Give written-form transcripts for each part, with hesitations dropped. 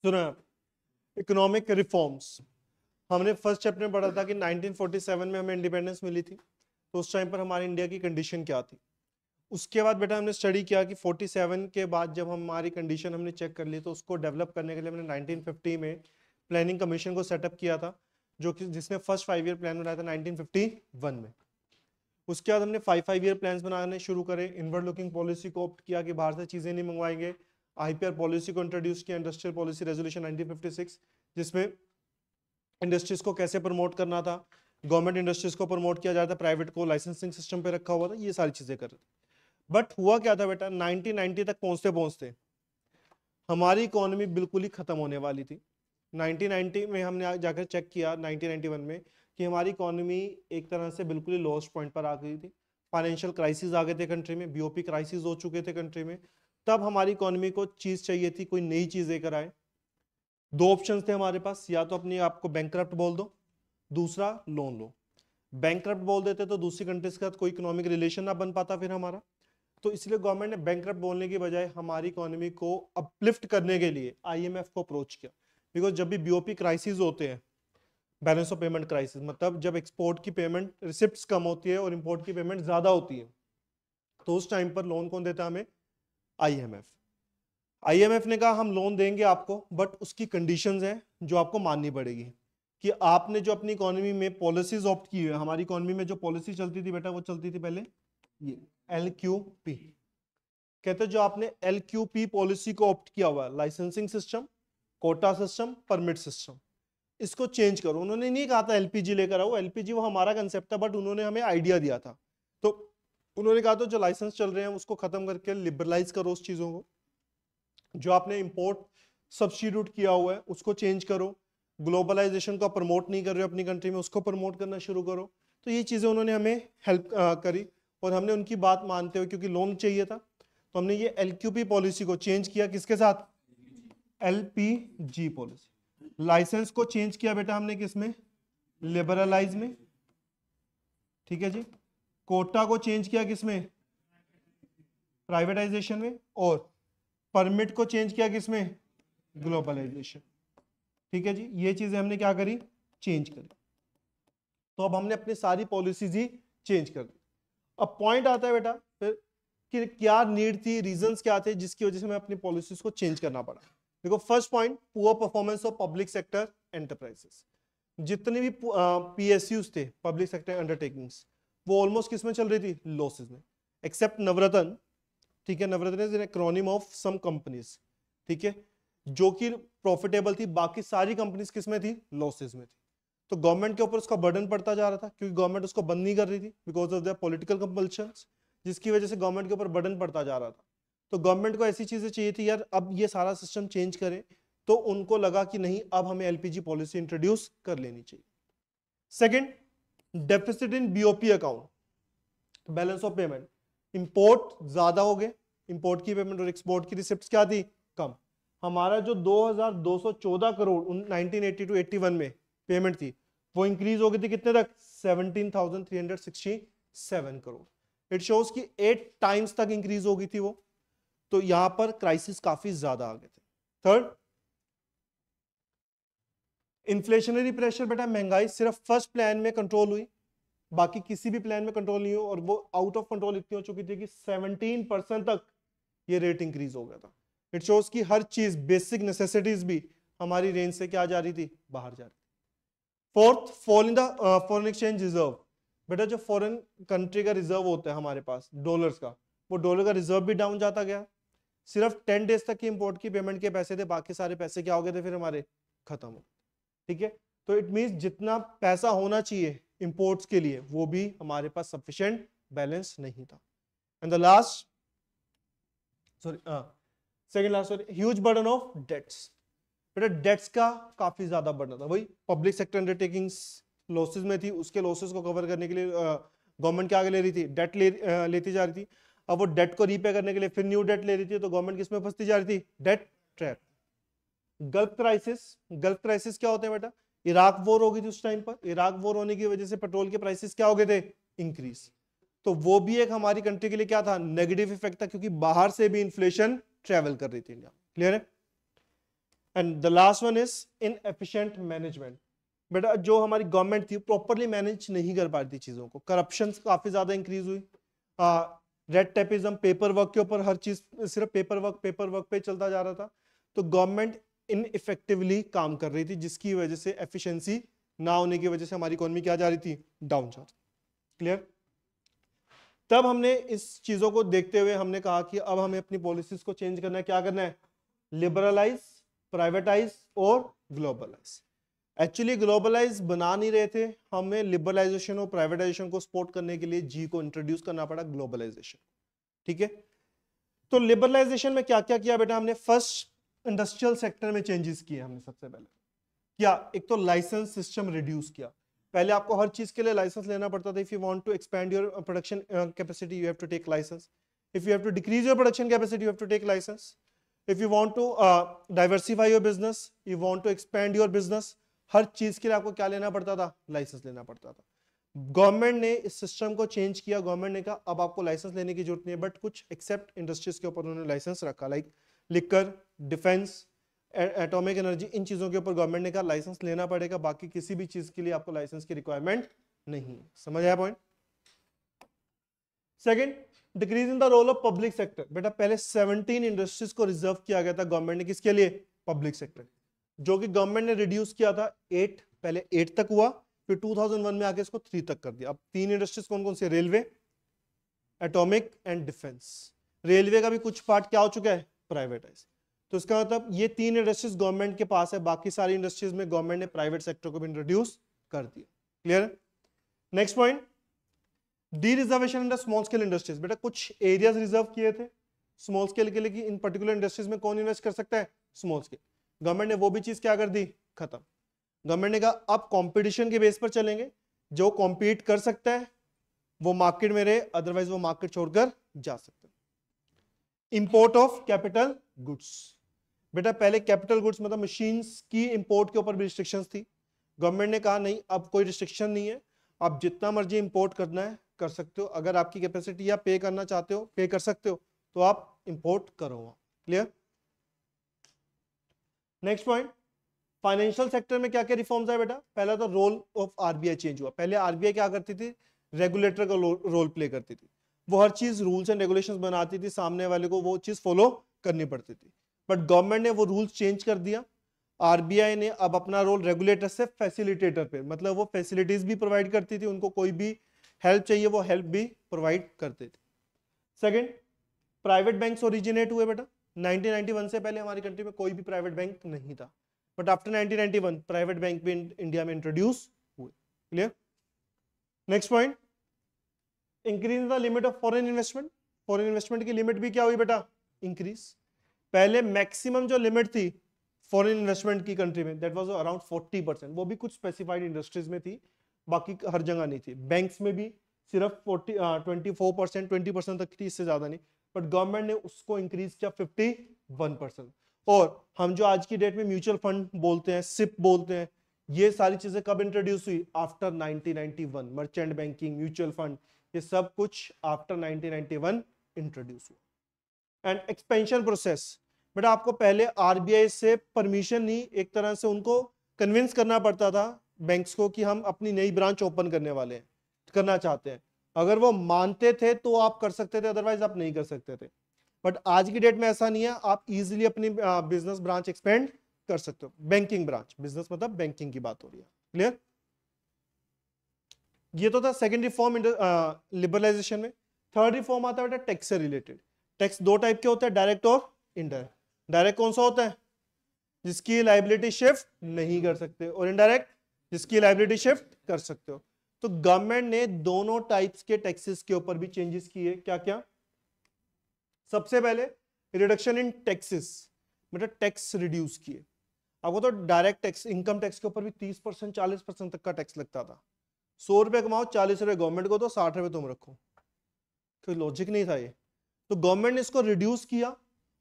सुना economic reforms. हमने first chapter में पढ़ा था कि 1947 में हमें इंडिपेंडेंस मिली थी, तो उस टाइम पर हमारी इंडिया की कंडीशन क्या थी। उसके बाद बेटा हमने स्टडी किया कि 47 के बाद जब हमारी कंडीशन हमने चेक कर ली, तो उसको डेवलप करने के लिए हमने 1950 में प्लानिंग कमीशन को सेटअप किया था, जो कि जिसने फर्स्ट 5 ईयर प्लान बनाया था 1951 में। उसके बाद हमने 5 ईयर प्लान्स बनाने शुरू करे, इनवर्ड लुकिंग पॉलिसी को ऑप्ट किया कि बाहर से चीजें नहीं मंगवाएंगे। आईपीआर पॉलिसी को इंट्रोड्यूस किया, इंडस्ट्रियल पॉलिसी रेजोल्यूशन 1956, जिसमें इंडस्ट्रीज को कैसे प्रमोट करना था, गवर्नमेंट इंडस्ट्रीज को प्रमोट किया जाता, प्राइवेट को लाइसेंसिंग सिस्टम पे रखा हुआ था, ये सारी चीजें कर रहे थे। बट हुआ क्या था बेटा, 1990 तक पहुंचते पहुंचते हमारी इकोनॉमी बिल्कुल ही खत्म होने वाली थी। 1990 में हमने जाकर चेक किया 1991 में कि हमारी इकोनॉमी एक तरह से बिल्कुल ही लॉस्ट पॉइंट पर आ गई थी। फाइनेंशियल क्राइसिस आ गए थे कंट्री में, बीओपी क्राइसिस हो चुके थे कंट्री में। तब हमारी इकोनॉमी को चीज चाहिए थी, कोई नई चीज लेकर आए। दो ऑप्शंस थे हमारे पास, या तो अपने आपको बैंकक्रप्ट बोल दो, दूसरा लोन लो। बैंकक्रप्ट बोल देते तो दूसरी कंट्रीज के साथ कोई इकोनॉमिक रिलेशन ना बन पाता फिर हमारा। तो इसलिए गवर्नमेंट ने बैंकक्रप्ट बोलने की बजाय हमारी इकोनॉमी को अपलिफ्ट करने के लिए आईएमएफ को अप्रोच किया। बिकॉज जब भी बीओपी क्राइसिस होते हैं, बैलेंस ऑफ पेमेंट क्राइसिस, मतलब जब एक्सपोर्ट की पेमेंट रिसिप्ट्स कम होती है और इंपोर्ट की पेमेंट ज्यादा होती है, तो उस टाइम पर लोन कौन देता है हमें? आईएमएफ। आईएमएफ ने कहा हम लोन देंगे आपको, बट उसकी कंडीशंस हैं जो आपको माननी पड़ेगी, कि आपने जो अपनी इकोनॉमी में पॉलिसीज ऑप्ट की है। हमारी इकोनॉमी में जो पॉलिसी चलती थी बेटा, वो चलती थी पहले ये LQP। कहते जो आपने LQP पॉलिसी को ऑप्ट किया हुआ, licensing system, quota system, permit system, इसको चेंज करो। उन्होंने नहीं कहा था एलपीजी लेकर आओ, एलपीजी वो हमारा कंसेप्ट था, बट उन्होंने हमें आइडिया दिया था। तो उन्होंने कहा तो जो लाइसेंस चल रहे हैं उसको खत्म करके लिबरलाइज करो उस चीजों को। जो आपने इंपोर्ट सब्स्टिट्यूट किया हुआ है उसको चेंज करो। ग्लोबलाइजेशन को प्रमोट नहीं कर रहे हो अपनी कंट्री में, उसको प्रमोट करना शुरू करो। तो ये चीजें उन्होंने हमें हेल्प करी, और हमने उनकी बात मानते हुए, क्योंकि लोन चाहिए था, तो हमने ये LQP पॉलिसी को चेंज किया। किसके साथ? LPG policy. लाइसेंस को चेंज किया बेटा हमने किसमें? लिबरलाइज में। ठीक है जी। कोटा को चेंज किया किसमें? प्राइवेटाइजेशन में। और परमिट को चेंज किया किसमें? ग्लोबलाइजेशन। ठीक है जी। ये चीजें हमने क्या करी? चेंज करी। तो अब हमने अपनी सारी पॉलिसीज ही चेंज कर दी। अब पॉइंट आता है बेटा फिर कि क्या नीड थी, रीजंस क्या थे जिसकी वजह से हमें अपनी पॉलिसीज को चेंज करना पड़ा। देखो, first point, poor performance of public sector enterprises. जितने भी PSUs थे, पब्लिक सेक्टर अंडरटेकिंग्स, वो ऑलमोस्ट किस में चल रही थी? लॉसेस में, एक्सेप्ट नवरत्न। ठीक है, Navratna is an acronym of some companies, ठीक है, जो कि प्रॉफिटेबल थी। बाकी सारी कंपनीज किस में थी? लॉसेस में थी। तो गवर्नमेंट के ऊपर उसका बर्डन पड़ता जा रहा था, क्योंकि गवर्नमेंट उसको बंद नहीं कर रही थी because of the political compulsions, जिसकी वजह से गवर्नमेंट के ऊपर बर्डन पड़ता जा रहा था। तो गवर्नमेंट को ऐसी चीजें चाहिए थी, यार अब ये सारा सिस्टम चेंज करें। तो उनको लगा कि नहीं, अब हमें LPG पॉलिसी इंट्रोड्यूस कर लेनी चाहिए। Second, deficit in BOP account, balance of payment. Import ज्यादा हो गए, इंपोर्ट की पेमेंट और एक्सपोर्ट की रिसिप्ट क्या थी? कम। हमारा जो 2214 करोड़ 1980 to 81 में पेमेंट थी, वो इंक्रीज हो गई थी कितने तक? 17,367 करोड़। इट शोज कि 8 टाइम्स तक इंक्रीज हो गई थी वो। तो यहां पर क्राइसिस काफी ज्यादा आ गए थे। Third, inflationary pressure. बेटा महंगाई सिर्फ फर्स्ट प्लान में कंट्रोल हुई, बाकी किसी भी प्लान में कंट्रोल नहीं हो, और वो आउट ऑफ कंट्रोल इतनी हो चुकी थी कि 17% तक ये रेट इंक्रीज हो गया था। इट शोज कि हर चीज, बेसिक नेसेसिटीज भी हमारी रेंज से क्या जा रही थी? बाहर जा रही थी। Fourth, fall in the foreign exchange reserve. बेटा जो फॉरेन कंट्री का रिजर्व होता है हमारे पास डॉलर्स का, वो डॉलर का रिजर्व भी डाउन जाता गया। सिर्फ 10 डेज तक की इंपोर्ट की पेमेंट के पैसे थे, बाकी सारे पैसे क्या हो गए थे फिर हमारे? खत्म हो। ठीक है, तो इट मींस जितना पैसा होना चाहिए इंपोर्ट्स के लिए, वो भी हमारे पास सफिशिएंट बैलेंस नहीं था। And the last, sorry second last, sorry, huge burden of debts. बेटा डेट्स का काफी ज्यादा बर्डन था। वही पब्लिक सेक्टर अंडरटेकिंग्स लॉसेस में थी, उसके लॉसेस को कवर करने के लिए गवर्नमेंट क्या आगे ले रही थी? डेट लेती जा रही थी। अब वो डेट को रीपे करने के लिए फिर न्यू डेट ले रही थी, तो गवर्नमेंट किस में फंसती जा रही थी? Debt trap. Gulf crisis. Gulf crisis क्या होता है बेटा? इराक वॉर हो गई थी उस टाइम पर। इराक वॉर होने की वजह से पेट्रोल के प्राइसेस क्या हो गए थे? इंक्रीज। तो वो भी एक हमारी कंट्री के लिए क्या था? नेगेटिव इफेक्ट था, क्योंकि बाहर से भी इन्फ्लेशन ट्रेवल कर रही थी इंडिया। क्लियर है? And the last one is inefficient management. बेटा जो हमारी गवर्नमेंट थी प्रॉपरली मैनेज नहीं कर पाती चीजों को, करप्शन काफी ज्यादा इंक्रीज हुई, रेड टेपिज्म, पेपर वर्क के ऊपर हर चीज सिर्फ पेपर वर्क पे चलता जा रहा था। तो गवर्नमेंट इनइफेक्टिवली काम कर रही थी, जिसकी वजह से एफिशिएंसी ना होने की वजह से हमारी इकोनॉमी क्या जा रही थी, डाउन जा रही। क्लियर? तब हमने इस चीजों को देखते हुए हमने कहा कि अब हमें अपनी पॉलिसीज को चेंज करना है। क्या करना है? लिबरलाइज, प्राइवेटाइज और ग्लोबलाइज। एक्चुअली ग्लोबलाइज बना नहीं रहे थे, हमें लिबरलाइजेशन और प्राइवेटाइजेशन को सपोर्ट करने के लिए जी को इंट्रोड्यूस करना पड़ा, ग्लोबलाइजेशन। ठीक है, तो लिबरलाइजेशन में क्या क्या किया बेटा हमने? फर्स्ट इंडस्ट्रियल सेक्टर में चेंजेस किए हमने। सबसे पहले क्या, एक तो लाइसेंस सिस्टम रिड्यूस किया। पहले आपको हर चीज के लिए लाइसेंस लेना पड़ता था। If you want to expand your production capacity you have to take license, if you have to decrease your production capacity you have to take license, if you want to diversify your business, you want to expand your business, हर चीज के लिए आपको क्या लेना पड़ता था? Licence लेना पड़ता था। गवर्नमेंट ने इस सिस्टम को चेंज किया। गवर्नमेंट ने कहा अब आपको लाइसेंस लेने की जरूरत नहीं है, बट कुछ एक्सेप्ट इंडस्ट्रीज के ऊपर उन्होंने लाइसेंस रखा, like liquor, defence, atomic energy, इन चीजों के ऊपर गवर्नमेंट ने कहा लाइसेंस लेना पड़ेगा, बाकी किसी भी चीज के लिए आपको लाइसेंस की रिक्वायरमेंट नहीं है। समझ आया point? Second, decrease in the role of public sector. बेटा पहले 17 इंडस्ट्रीज को रिजर्व किया गया था गवर्नमेंट ने, किसके लिए? पब्लिक सेक्टर, जो कि गवर्नमेंट ने रिड्यूस किया था 8, पहले 8 तक हुआ, फिर 2001 में आके इसको 3 तक कर दिया। अब 3 इंडस्ट्रीज कौन कौन सी? Railway, atomic and defence. Railway का भी कुछ पार्ट क्या हो चुका है? प्राइवेटाइज। तो इसका मतलब ये 3 इंडस्ट्रीज गवर्नमेंट के पास है, बाकी सारी इंडस्ट्रीज में गवर्नमेंट ने प्राइवेट सेक्टर को भी इंट्रोड्यूस कर दिया। Clear? Next point, D reservation in the small scale industries. बेटा कुछ एरियाज रिजर्व किए थे स्मॉल स्केल के लिए कि इन पर्टिकुलर इंडस्ट्रीज में कौन इन्वेस्ट कर सकता है? Small scale. गवर्नमेंट ने वो भी चीज क्या कर दी? खत्म। गवर्नमेंट ने कहा अब कंपटीशन के बेस पर चलेंगे, जो कॉम्पीट कर सकता है वो मार्केट में रहे, अदरवाइज वो मार्केट छोड़कर जा सकता है। Import of capital goods. बेटा पहले कैपिटल गुड्स मतलब मशीन्स की इंपोर्ट के ऊपर भी रिस्ट्रिक्शंस थी। गवर्नमेंट ने कहा नहीं, अब कोई रिस्ट्रिक्शन नहीं है, आप जितना मर्जी इंपोर्ट करना है कर सकते हो, अगर आपकी कैपेसिटी या पे करना चाहते हो, पे कर सकते हो, तो आप इंपोर्ट करो। Clear? Next point, financial sector में क्या क्या रिफॉर्म्स है बेटा? पहला तो रोल ऑफ आरबीआई चेंज हुआ। पहले आरबीआई क्या करती थी? रेगुलेटर का रोल प्ले करती थी। वो हर चीज रूल्स एंड रेगुलेशंस बनाती थी, सामने वाले को वो चीज फॉलो करनी पड़ती थी। बट गवर्नमेंट ने वो रूल्स चेंज कर दिया। आरबीआई ने अब अपना रोल रेगुलेटर से फैसिलिटेटर पे, मतलब वो फैसिलिटीज भी प्रोवाइड करती थी, उनको कोई भी हेल्प चाहिए वो हेल्प भी प्रोवाइड करते थे। सेकेंड, प्राइवेट बैंक्स ओरिजिनेट हुए बेटा। 1991 से पहले हमारी कंट्री में कोई भी प्राइवेट बैंक नहीं था, बट आफ्टर 1991 प्राइवेट बैंक भी इंडिया में इंट्रोड्यूस हुए। Clear? Next point, increase the limit of foreign investment. Foreign investment की लिमिट भी क्या हुई बेटा? इंक्रीज। पहले मैक्सिमम जो लिमिट थी फॉरेन इन्वेस्टमेंट की कंट्री में, दैट वाज अराउंड 40%, वो भी कुछ स्पेसिफाइड इंडस्ट्रीज में थी, बाकी हर जगह नहीं थी। बैंक्स में भी सिर्फ 24%, 20% तक थी, इससे ज्यादा नहीं। बट गवर्नमेंट ने उसको इंक्रीज किया 51%। और हम जो आज की डेट में म्यूचुअल फंड बोलते हैं, सिप बोलते हैं, ये सारी चीजें कब इंट्रोड्यूस हुई? After 1991। Merchant banking, mutual fund, ये सब कुछ आफ्टर 1991 इंट्रोड्यूस हुआ। एंड एक्सपेंशन प्रोसेस, बेटा आपको पहले आरबीआई से परमिशन नहीं, एक तरह से उनको कन्विंस करना पड़ता था बैंक्स को कि हम अपनी नई ब्रांच ओपन करने वाले हैं, करना चाहते हैं। अगर वो मानते थे तो आप कर सकते थे, अदरवाइज आप नहीं कर सकते थे। बट आज की डेट में ऐसा नहीं है, आप इजीली अपनी बिजनेस ब्रांच एक्सपेंड कर सकते हो। बैंकिंग ब्रांच, बिजनेस मतलब बैंकिंग की बात हो रही है। क्लियर? ये तो था सेकंड रिफॉर्म लिबरलाइजेशन में। थर्ड रिफॉर्म आता है बेटा टैक्स से रिलेटेड। टैक्स दो टाइप के होते हैं, डायरेक्ट और इनडायरेक्ट। डायरेक्ट कौन सा होता है? जिसकी लायबिलिटी शिफ्ट नहीं कर सकते, और इनडायरेक्ट जिसकी लायबिलिटी शिफ्ट कर सकते हो। तो गवर्नमेंट ने दोनों टाइप्स के टैक्सेस के ऊपर भी चेंजेस किए। क्या क्या? सबसे पहले रिडक्शन इन टैक्सेस, मतलब टैक्स रिड्यूस किए। आपको तो डायरेक्ट टैक्स, इनकम टैक्स के ऊपर भी 30%, 40% तक का टैक्स लगता था। 100 रुपए कमाओ, 40 रुपए गवर्नमेंट को दो, 60 रुपए तुम रखो। कोई लॉजिक नहीं था ये। तो गवर्नमेंट ने इसको रिड्यूस किया।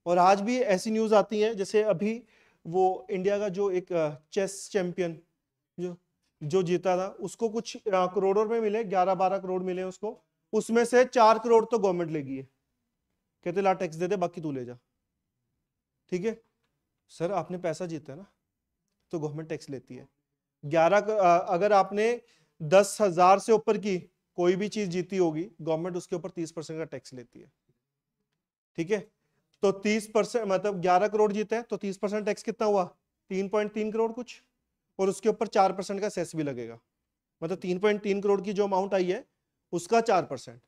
और आज भी ऐसी न्यूज आती है, जैसे अभी वो इंडिया का जो एक चेस चैंपियन जो जीता था, उसको कुछ करोड़ों में मिले, 11-12 करोड़ मिले उसको, उसमें से 4 करोड़ तो गवर्नमेंट लेगी है, कहते ला टैक्स दे दे, बाकी तू ले जा। ठीक है? सर आपने पैसा जीता है ना, तो गवर्नमेंट टैक्स लेती है। अगर आपने 10,000 से ऊपर की कोई भी चीज जीती होगी, गवर्नमेंट उसके ऊपर 30% का टैक्स लेती है। ठीक है, तो 30% मतलब 11 करोड़ जीते हैं तो 30% टैक्स कितना हुआ, 3.3 करोड़ कुछ, और उसके ऊपर 4% का सेस भी लगेगा। मतलब 3.3 करोड़ की जो अमाउंट आई है उसका 4%,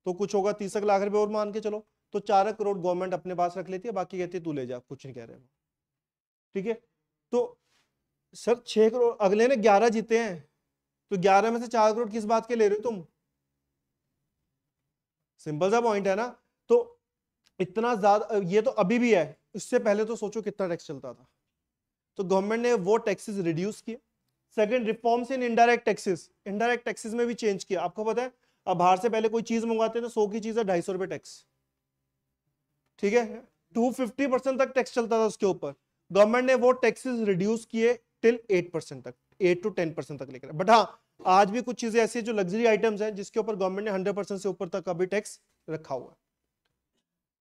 तो कुछ होगा 30 लाख रुपए और मान के चलो, तो 4 करोड़ गवर्नमेंट अपने पास रख लेती है, बाकी कहती है तू ले जा, कुछ नहीं कह रहे। ठीक है, तो सर 6 करोड़, अगले ने 11 जीते हैं, तो 11 में से 4 करोड़ किस बात के ले रहे हो तुम? सिंपल सा पॉइंट है ना। तो इतना ज्यादा, ये तो अभी भी है, इससे पहले तो सोचो कितना टैक्स चलता था। तो गवर्नमेंट ने वो टैक्सेस रिड्यूस किए। Second, reforms in indirect taxes, indirect taxes में भी चेंज किया। आपको पता है अब बाहर से पहले कोई चीज मंगवाते हैं तो 100 की चीज है 250 रुपए टैक्स। ठीक है, 250% तक टैक्स चलता था उसके ऊपर। गवर्नमेंट ने वो टैक्सेस रिड्यूस किए टिल 8% तक, 8 to 10% तक लेकर। बट हाँ, आज भी कुछ चीजें ऐसी जो लग्जरी आइटम्स हैं जिसके ऊपर गवर्नमेंट ने 100% से ऊपर तक अभी टैक्स रखा हुआ है।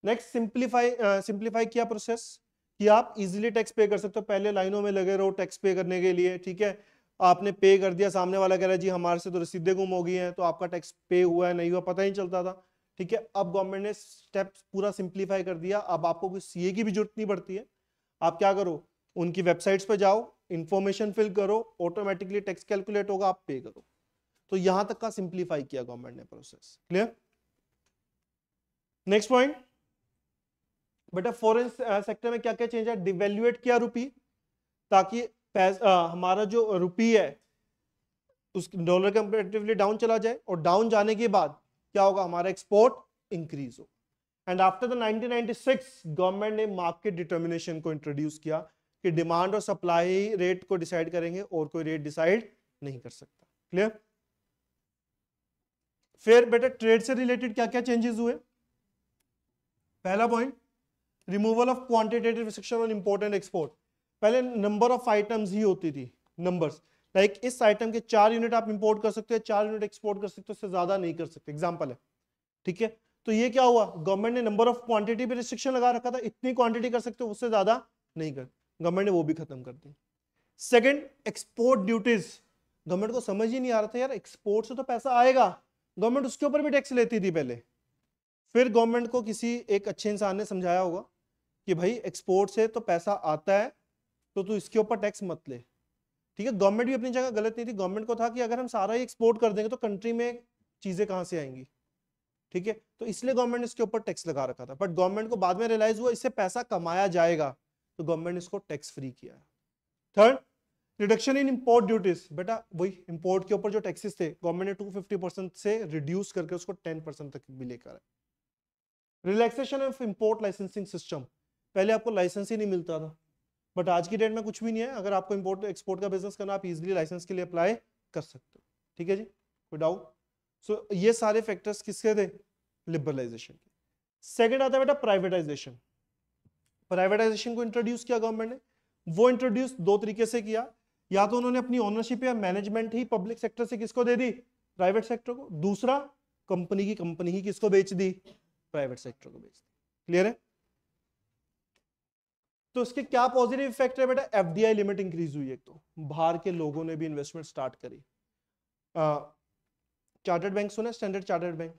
नेक्स्ट, सिंप्लीफाई किया प्रोसेस कि आप इजीली टैक्स पे कर सकते हो। पहले लाइनों में लगे रहो टैक्स पे करने के लिए। ठीक है, आपने पे कर दिया, सामने वाला कह रहा है जी हमारे से तो रसीदें गुम हो गई हैं, तो आपका टैक्स पे हुआ है नहीं हुआ पता ही चलता था। ठीक है, अब गवर्नमेंट ने स्टेप्स पूरा सिंप्लीफाई कर दिया। अब आपको कोई सीए की भी जरूरत नहीं पड़ती है। आप क्या करो, उनकी वेबसाइट्स पे जाओ, इंफॉर्मेशन फिल करो, ऑटोमेटिकली टैक्स कैलकुलेट होगा, आप पे करो। तो यहां तक का सिंप्लीफाई किया गवर्नमेंट ने प्रोसेस। क्लियर? नेक्स्ट पॉइंट, बेटा फॉरेन सेक्टर में क्या क्या चेंज है? डिवेल्युएट किया रुपी, ताकि हमारा जो रुपी है उस डॉलर कंपैरेटिवली डाउन चला जाए, और डाउन जाने के बाद क्या होगा, हमारा एक्सपोर्ट इंक्रीज हो। एंड आफ्टर द 1996 गवर्नमेंट ने मार्केट डिटर्मिनेशन को इंट्रोड्यूस किया कि डिमांड और सप्लाई रेट को डिसाइड करेंगे और कोई रेट डिसाइड नहीं कर सकता। क्लियर? फिर बेटा ट्रेड से रिलेटेड क्या क्या चेंजेस हुए? पहला point, removal of quantitative restriction on import and export. पहले नंबर ऑफ आइटम्स ही होती थी, नंबर्स, लाइक इस आइटम के 4 यूनिट आप इंपोर्ट कर सकते हो, 4 यूनिट एक्सपोर्ट कर सकते हो, उससे ज्यादा नहीं कर सकते। एग्जांपल है। ठीक है, तो ये क्या हुआ, गवर्नमेंट ने नंबर ऑफ क्वांटिटी पे रिस्ट्रिक्शन लगा रखा था, इतनी क्वांटिटी कर सकते हो, उससे ज्यादा नहीं कर, गवर्नमेंट ने वो भी खत्म कर दी। Second, export duties. गवर्नमेंट को समझ ही नहीं आ रहा था यार, एक्सपोर्ट से तो पैसा आएगा, गवर्नमेंट उसके ऊपर भी टैक्स लेती थी पहले। फिर गवर्नमेंट को किसी एक अच्छे इंसान ने समझाया होगा कि भाई एक्सपोर्ट से तो पैसा आता है, तो तू इसके ऊपर टैक्स मत ले। ठीक है, गवर्नमेंट भी अपनी जगह गलत नहीं थी। गवर्नमेंट को था कि अगर हम सारा ही एक्सपोर्ट कर देंगे तो कंट्री में चीजें कहां से आएंगी। ठीक है, तो इसलिए गवर्नमेंट ने इसके ऊपर टैक्स लगा रखा था। बट गवर्नमेंट को बाद में रियलाइज हुआ इससे पैसा कमाया जाएगा, तो गवर्नमेंट ने इसको टैक्स फ्री किया। Third, reduction in import duties. बेटा वही इंपोर्ट के ऊपर जो टैक्सेस थे, गवर्नमेंट ने 250% से रिड्यूस करके उसको 10% तक भी लेकर आए। Relaxation of import licensing system. पहले आपको लाइसेंस ही नहीं मिलता था, बट आज की डेट में कुछ भी नहीं है, अगर आपको इंपोर्ट एक्सपोर्ट का बिजनेस करना, आप इजीली लाइसेंस के लिए अप्लाई कर सकते हो। ठीक है जी, कोई डाउट? सो ये सारे फैक्टर्स किसके थे? लिबरलाइजेशन के। सेकंड आता है बेटा प्राइवेटाइजेशन। प्राइवेटाइजेशन को इंट्रोड्यूस किया गवर्नमेंट ने। वो इंट्रोड्यूस दो तरीके से किया, या तो उन्होंने अपनी ओनरशिप या मैनेजमेंट ही पब्लिक सेक्टर से किसको दे दी? प्राइवेट सेक्टर को। दूसरा, कंपनी ही किसको बेच दी? प्राइवेट सेक्टर को बेच दी। क्लियर है? तो इसके क्या पॉजिटिव इफेक्ट है बेटा? एफडीआई लिमिट इंक्रीज हुई है, तो बाहर के लोगों ने भी इन्वेस्टमेंट स्टार्ट करी। चार्टर्ड बैंक सुना? स्टैंडर्ड चार्टर्ड बैंक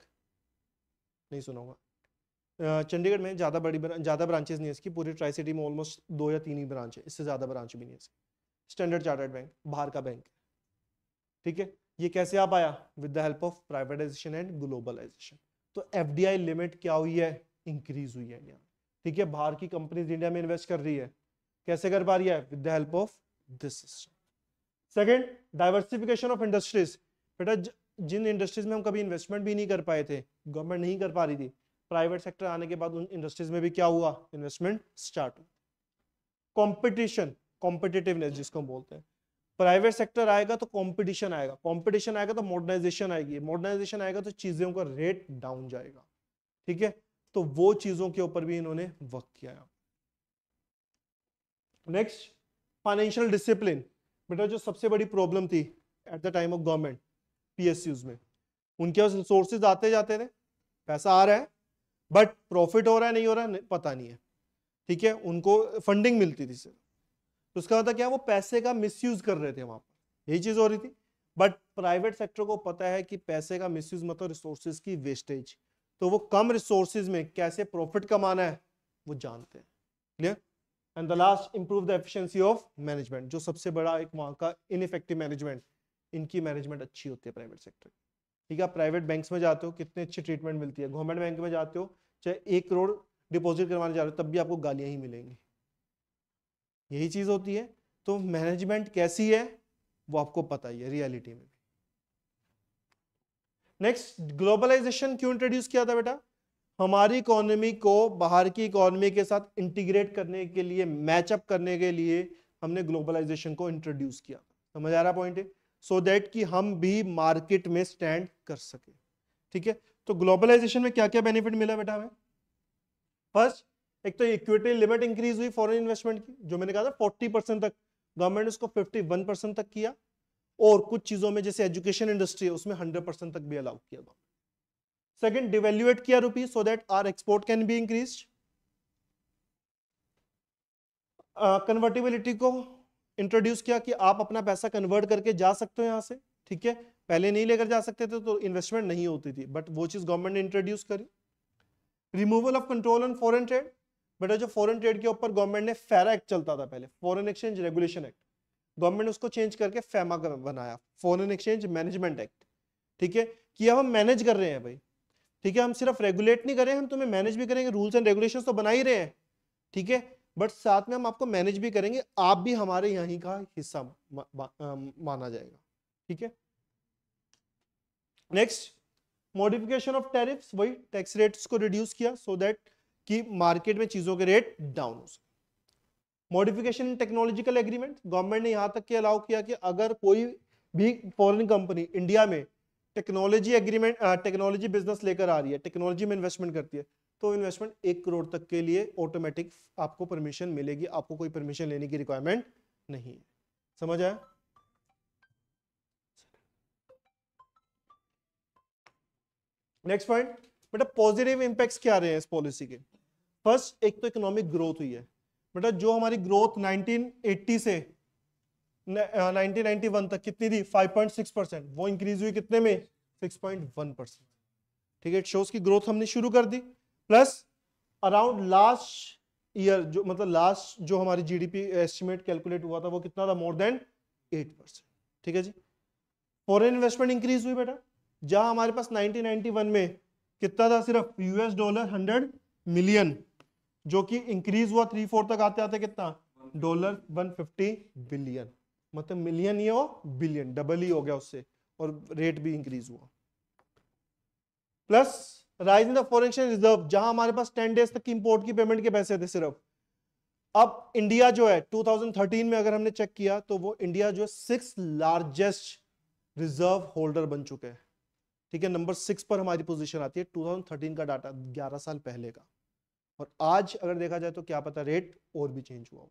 नहीं सुना होगा। चंडीगढ़ में ज्यादा ब्रांचेस नहीं है इसकी, पूरी ट्राई सिटी में ऑलमोस्ट 2 या 3 ही ब्रांच है, इससे ज्यादा ब्रांच भी नहीं है इसकी। स्टैंडर्ड चार्टर्ड बैंक बाहर का बैंक है। ठीक है, ये कैसे आ पाया? With the help of privatisation and globalisation. तो एफडीआई लिमिट क्या हुई है? इंक्रीज हुई है यहाँ। ठीक है, बाहर की कंपनीज इंडिया में इन्वेस्ट कर रही है, कैसे कर पा रही है? With the help of this system. Second, diversification of industries. बेटा जिन इंडस्ट्रीज में हम कभी इन्वेस्टमेंट भी नहीं कर पाए थे, गवर्नमेंट नहीं कर पा रही थी, प्राइवेट सेक्टर आने के बाद उन इंडस्ट्रीज में भी क्या हुआ? इन्वेस्टमेंट स्टार्ट हुआ। कंपटीशन, कॉम्पिटिटिवनेस जिसको हम बोलते हैं, प्राइवेट सेक्टर आएगा तो कंपटीशन आएगा, कंपटीशन आएगा तो मॉडर्नाइजेशन आएगी, मॉडर्नाइजेशन आएगा तो चीजों का रेट डाउन जाएगा। ठीक है, तो वो चीजों के ऊपर भी इन्होंने वर्क किया। Next, financial discipline. बेटा जो सबसे बड़ी प्रॉब्लम थी at the time of government PSUs में, उनके पास रिसोर्सेज आते जाते थे, पैसा आ रहा है बट प्रॉफिट हो रहा है नहीं हो रहा है पता नहीं है। ठीक है, उनको फंडिंग मिलती थी सिर्फ। तो उसका मतलब क्या, वो पैसे का मिसयूज कर रहे थे वहां पर, यही चीज हो रही थी। बट प्राइवेट सेक्टर को पता है कि पैसे का मिसयूज मतलब रिसोर्सेज की वेस्टेज, तो वो कम रिसोर्सेज में कैसे प्रॉफिट कमाना है वो जानते हैं। Clear? And the last, improve the efficiency of management, जो सबसे बड़ा एक वहां का इनइफेक्टिव मैनेजमेंट, इनकी मैनेजमेंट अच्छी होती है प्राइवेट सेक्टर। ठीक है, आप प्राइवेट बैंक्स में जाते हो कितनी अच्छी ट्रीटमेंट मिलती है, गवर्नमेंट बैंक में जाते हो चाहे 1 करोड़ डिपॉजिट करवाने जा रहे हो तब भी आपको गालियां ही मिलेंगी, यही चीज होती है। तो मैनेजमेंट कैसी है वो आपको पता ही है रियलिटी में। नेक्स्ट, ग्लोबलाइजेशन क्यों इंट्रोड्यूस किया था बेटा? हमारी इकोनॉमी को बाहर की इकोनॉमी के साथ इंटीग्रेट करने के लिए, मैचअप करने के लिए हमने ग्लोबलाइजेशन को इंट्रोड्यूस किया। समझ आ रहा पॉइंट है? सो दैट कि हम भी मार्केट में स्टैंड कर सके। ठीक है, तो ग्लोबलाइजेशन में क्या क्या बेनिफिट मिला बेटा हमें? फर्स्ट, एक तो इक्विटी लिमिट इंक्रीज हुई फॉरेन इन्वेस्टमेंट की, जो मैंने कहा था 40% तक, गवर्नमेंट ने उसको 51% तक किया, और कुछ चीजों में जैसे एजुकेशन इंडस्ट्री है उसमें 100% तक भी अलाउ किया। सेकंड, डिवैल्यूएट किया rupee so that our export can be increased. Convertibility को इंट्रोड्यूस किया कि आप अपना पैसा कन्वर्ट करके जा सकते हो यहां से। ठीक है, पहले नहीं लेकर जा सकते थे तो इन्वेस्टमेंट नहीं होती थी, बट वो चीज गवर्नमेंट ने इंट्रोड्यूस करी। Removal of control on foreign trade, बेटा जो फॉरेन ट्रेड के ऊपर गवर्नमेंट ने फेरा एक्ट चलता था पहले, foreign exchange regulation act, government ने उसको चेंज करके फेमा बनाया, फॉरेन एक्सचेंज मैनेजमेंट एक्ट। ठीक है, कि अब हम मैनेज कर रहे हैं भाई। ठीक है, हम सिर्फ रेगुलेट नहीं कर रहे हैं, हम तुम्हें मैनेज भी करेंगे, रूल्स एंड रेगुलेशंस तो बना ही रहे हैं। ठीक है, बट साथ में हम आपको मैनेज भी करेंगे, आप भी हमारे यहीं का हिस्सा माना जाएगा। ठीक है, नेक्स्ट, मॉडिफिकेशन ऑफ टैरिफ्स, वही टैक्स रेट्स को रिड्यूस किया सो दैट कि मार्केट में चीजों के रेट डाउन हो सके। Modification in technological agreement, government ने यहां तक के अलाउ किया कि अगर कोई भी फॉरेन कंपनी इंडिया में टेक्नोलॉजी एग्रीमेंट, टेक्नोलॉजी बिजनेस लेकर आ रही है, टेक्नोलॉजी में इन्वेस्टमेंट करती है, तो इन्वेस्टमेंट 1 करोड़ तक के लिए ऑटोमेटिक आपको परमिशन मिलेगी, आपको कोई परमिशन लेने की रिक्वायरमेंट नहीं है। समझ आया? नेक्स्ट पॉइंट बेटा, पॉजिटिव इंपैक्ट्स क्या रहे हैं इस पॉलिसी के? फर्स्ट, एक तो इकोनॉमिक ग्रोथ हुई है बेटा, जो हमारी ग्रोथ 1980 से 1991 तक कितनी थी 5.6%, वो इंक्रीज हुई कितने में 6.1%। ठीक है, इट शोज की ग्रोथ हमने शुरू कर दी। प्लस अराउंड लास्ट ईयर जो मतलब लास्ट जो हमारी जीडीपी एस्टिमेट कैलकुलेट हुआ था वो कितना था, मोर देन 8%। ठीक है जी, फॉरेन इन्वेस्टमेंट इंक्रीज हुई बेटा, जहां हमारे पास 1991 में कितना था, सिर्फ $100 100 मिलियन, जो कि इंक्रीज हुआ 3/4 तक आते आते कितना, $150 बिलियन, मतलब मिलियन ही हो बिलियन, डबल ही हो गया उससे, और रेट भी इंक्रीज हुआ। Plus rise in the foreign exchange reserve, जहां हमारे पास 10 डेज तक की इंपोर्ट की पेमेंट के पैसे थे सिर्फ, अब इंडिया जो है 2013 में अगर हमने चेक किया तो वो इंडिया जो है 6th लार्जेस्ट रिजर्व होल्डर बन चुके हैं। ठीक है, नंबर 6 पर हमारी पोजीशन आती है, 2013 का डाटा 11 साल पहले का, और आज अगर देखा जाए तो क्या पता रेट और भी चेंज हुआ।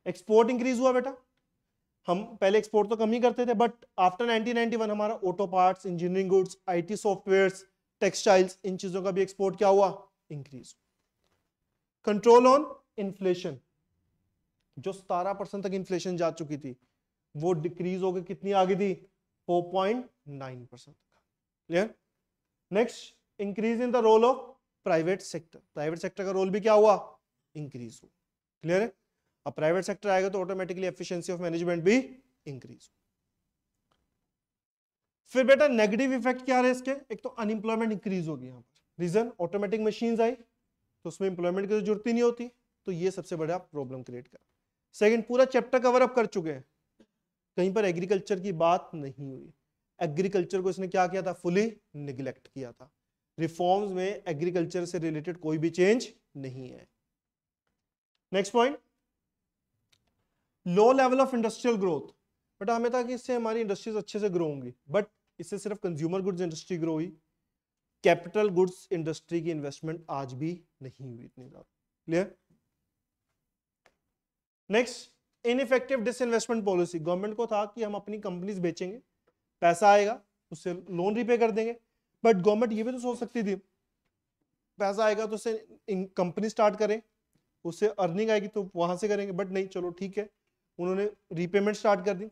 एक्सपोर्ट इंक्रीज हुआ बेटा, हम पहले एक्सपोर्ट तो कम ही करते थे, बट आफ्टर 1991 हमारा auto parts, engineering goods, IT softwares, textiles, इन चीजों का भी एक्सपोर्ट क्या हुआ, इंक्रीज। कंट्रोल ऑन इन्फ्लेशन, जो 17% तक इन्फ्लेशन जा चुकी थी वो डिक्रीज होकर कितनी आ गई थी, 4.9%। Clear? Next, increase in the role of private sector, private sector का रोल भी क्या हुआ, इंक्रीज हुआ। क्लियर है? अब प्राइवेट सेक्टर आएगा तो ऑटोमेटिकली एफिशिएंसी ऑफ मैनेजमेंट भी इंक्रीज। फिर बेटा नेगेटिव इफेक्ट क्या है इसके? एक तो अनएम्प्लॉयमेंट इंक्रीज होगी यहां पर, रीजन ऑटोमेटिक मशीन्स आई तो उसमें इंप्लॉयमेंट की जरूरत ही नहीं होती, तो ये सबसे बड़ा प्रॉब्लम क्रिएट कर। सेकंड, पूरा चैप्टर कवर अप कर चुके हैं, कहीं पर एग्रीकल्चर की बात नहीं हुई। एग्रीकल्चर को इसने क्या किया था, फुली निगलेक्ट किया था। रिफॉर्म्स में एग्रीकल्चर से रिलेटेड कोई भी चेंज नहीं है। Next point, low level of industrial growth, but हमें था कि इससे हमारी इंडस्ट्रीज अच्छे से ग्रो होंगी, बट इससे सिर्फ कंज्यूमर गुड्स इंडस्ट्री ग्रो हुई, कैपिटल गुड्स इंडस्ट्री की इन्वेस्टमेंट आज भी नहीं हुई इतनी ज्यादा। Clear? Next, ineffective disinvestment policy, government को था कि हम अपनी कंपनीज बेचेंगे, पैसा आएगा उससे लोन रिपे कर देंगे, बट गवर्नमेंट ये भी तो सोच सकती थी पैसा आएगा तो उससे कंपनी स्टार्ट करें, उससे अर्निंग आएगी तो वहां से करेंगे, बट नहीं, चलो ठीक है, उन्होंने रीपेमेंट स्टार्ट कर दी।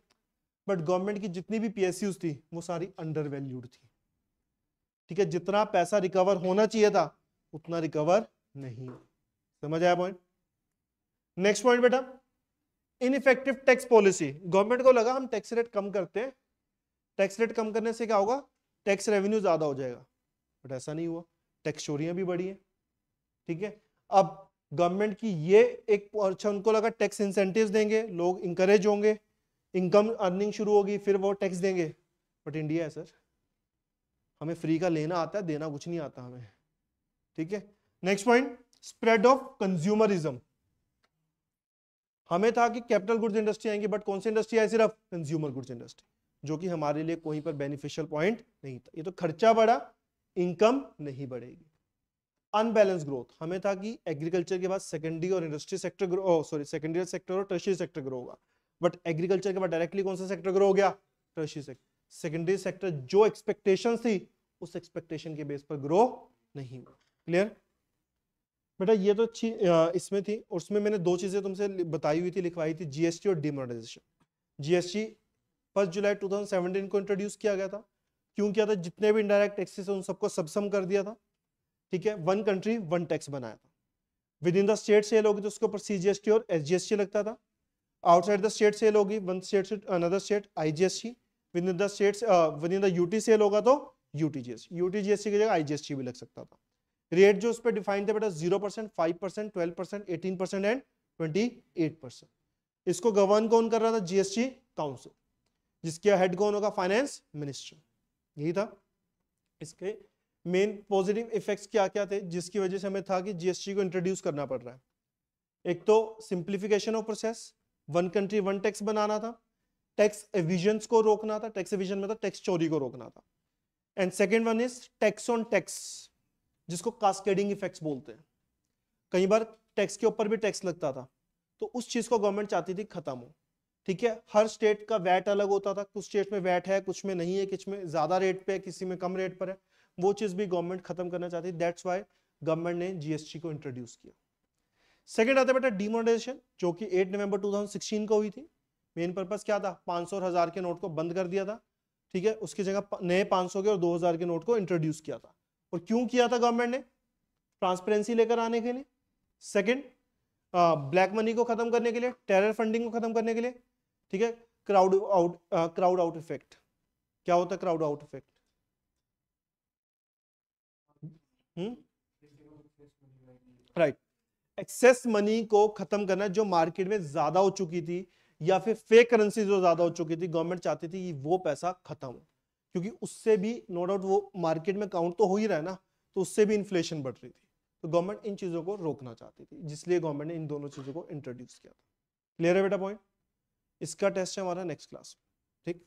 बट गवर्नमेंट की जितनी भी पीएसयूज थी वो सारी अंडर वैल्यूड थी, ठीक है, जितना पैसा रिकवर होना चाहिए था उतना रिकवर नहीं। समझ आया पॉइंट? नेक्स्ट पॉइंट बेटा, इनइफेक्टिव टैक्स पॉलिसी। गवर्नमेंट को लगा हम टैक्स रेट कम करते हैं, टैक्स रेट कम करने से क्या होगा, टैक्स रेवेन्यू ज्यादा हो जाएगा, बट ऐसा नहीं हुआ, टैक्स चोरियां भी बढ़ी है, ठीक है। अब गवर्नमेंट की ये एक अच्छा, उनको लगा टैक्स इंसेंटिव्स देंगे, लोग इंकरेज होंगे, इनकम अर्निंग शुरू होगी, फिर वो टैक्स देंगे। बट इंडिया है सर, हमें फ्री का लेना आता है, देना कुछ नहीं आता हमें, ठीक है। Next point, spread of consumerism. हमें था कि कैपिटल गुड्स इंडस्ट्री आएंगी, बट कौन सी इंडस्ट्री आई, सिर्फ कंज्यूमर गुड्स इंडस्ट्री, जो कि हमारे लिए कोई पर बेनिफिशियल पॉइंट नहीं था। ये तो खर्चा बढ़ा, इनकम नहीं बढ़ेगी। अनबैलेंस ग्रोथ, हमें था कि एग्रीकल्चर के बाद सेकेंडरी और industry sector grow, sorry secondary sector और टर्शियरी सेक्टर ग्रो होगा, बट एग्रीकल्चर के बाद डायरेक्टली कौन सा सेक्टर ग्रो हो गया, टर्शियरी सेक्टर। सेकेंडरी सेक्टर जो एक्सपेक्टेशन थी उस एक्सपेक्टेशन के बेस पर ग्रो नहीं हुआ। क्लियर बेटा? ये तो अच्छी इसमें थी, और उसमें मैंने दो चीजें तुमसे बताई हुई थी, लिखवाई थी, जीएसटी और डिमोनेटाइजेशन। जीएसटी 1 जुलाई 2017 को इंट्रोड्यूस किया गया था। क्यों किया था? जितने भी इनडायरेक्ट टैक्सेस उन सबको सबसम कर दिया था, ठीक है, वन कंट्री वन टैक्स बनाया था। Within the state sale होगी तो उसके ऊपर सीजीएसटी और एसजीएसटी लगता था। आउटसाइड द स्टेट सेल होगी, वन स्टेट से another state, IGST. Within the states, within the UT sale होगा तो यूटीजीएसटी, यूटीजीएसटी की जगह आईजीएसटी भी लग सकता था। रेट जो उस पर डिफाइन थे बेटा 0%, 5%, 12%, 18% एंड 28%। इसको गवर्न कौन कर रहा था? जीएसटी काउंसिल, जिसके हेड कौन होगा? Finance minister. यही था। इसके मेन पॉजिटिव इफेक्ट्स क्या क्या थे जिसकी वजह से हमें था कि जीएसटी को इंट्रोड्यूस करना पड़ रहा है? एक तो simplification of process, one country one tax बनाना था, टैक्स एविजन्स को रोकना था, टैक्स एविजन में था टैक्स चोरी को रोकना था। And second one is tax on tax, जिसको कास्केडिंग इफेक्ट्स बोलते हैं। कई बार टैक्स के ऊपर भी टैक्स लगता था, तो उस चीज को गवर्नमेंट चाहती थी खत्म हो, ठीक है। हर स्टेट का वैट अलग होता था, कुछ स्टेट में वैट है, कुछ में नहीं है, कुछ में ज्यादा रेट पे है, किसी में कम रेट पर है, वो चीज भी गवर्नमेंट खत्म करना चाहती थी। दैट्स व्हाई गवर्नमेंट ने जीएसटी को इंट्रोड्यूस किया। सेकंड आता है बेटा डिमोनेटाइजेशन, जो कि 8 नवंबर 2016 को हुई थी। मेन पर्पस क्या था? 500 और 1000 के नोट को बंद कर दिया था, ठीक है, उसकी जगह नए 500 के और 2000 के नोट को इंट्रोड्यूस किया था। और क्यों किया था गवर्नमेंट ने? ट्रांसपेरेंसी लेकर आने के लिए। सेकंड, ब्लैक मनी को खत्म करने के लिए, टेरर फंडिंग को खत्म करने के लिए, ठीक है। क्राउड आउट इफेक्ट, क्या होता है crowd out effect? Right, excess money को खत्म करना, जो मार्केट में ज्यादा हो चुकी थी या फिर फेक करेंसी जो ज्यादा हो चुकी थी, गवर्नमेंट चाहती थी कि वो पैसा खत्म हो, क्योंकि उससे भी नो डाउट वो मार्केट में काउंट तो हो ही रहा है ना, तो उससे भी इन्फ्लेशन बढ़ रही थी। तो गवर्नमेंट इन चीजों को रोकना चाहती थी, जिसलिए गवर्नमेंट ने इन दोनों चीजों को इंट्रोड्यूस किया था। क्लियर है बेटा पॉइंट? इसका टेस्ट है हमारा नेक्स्ट क्लास, ठीक।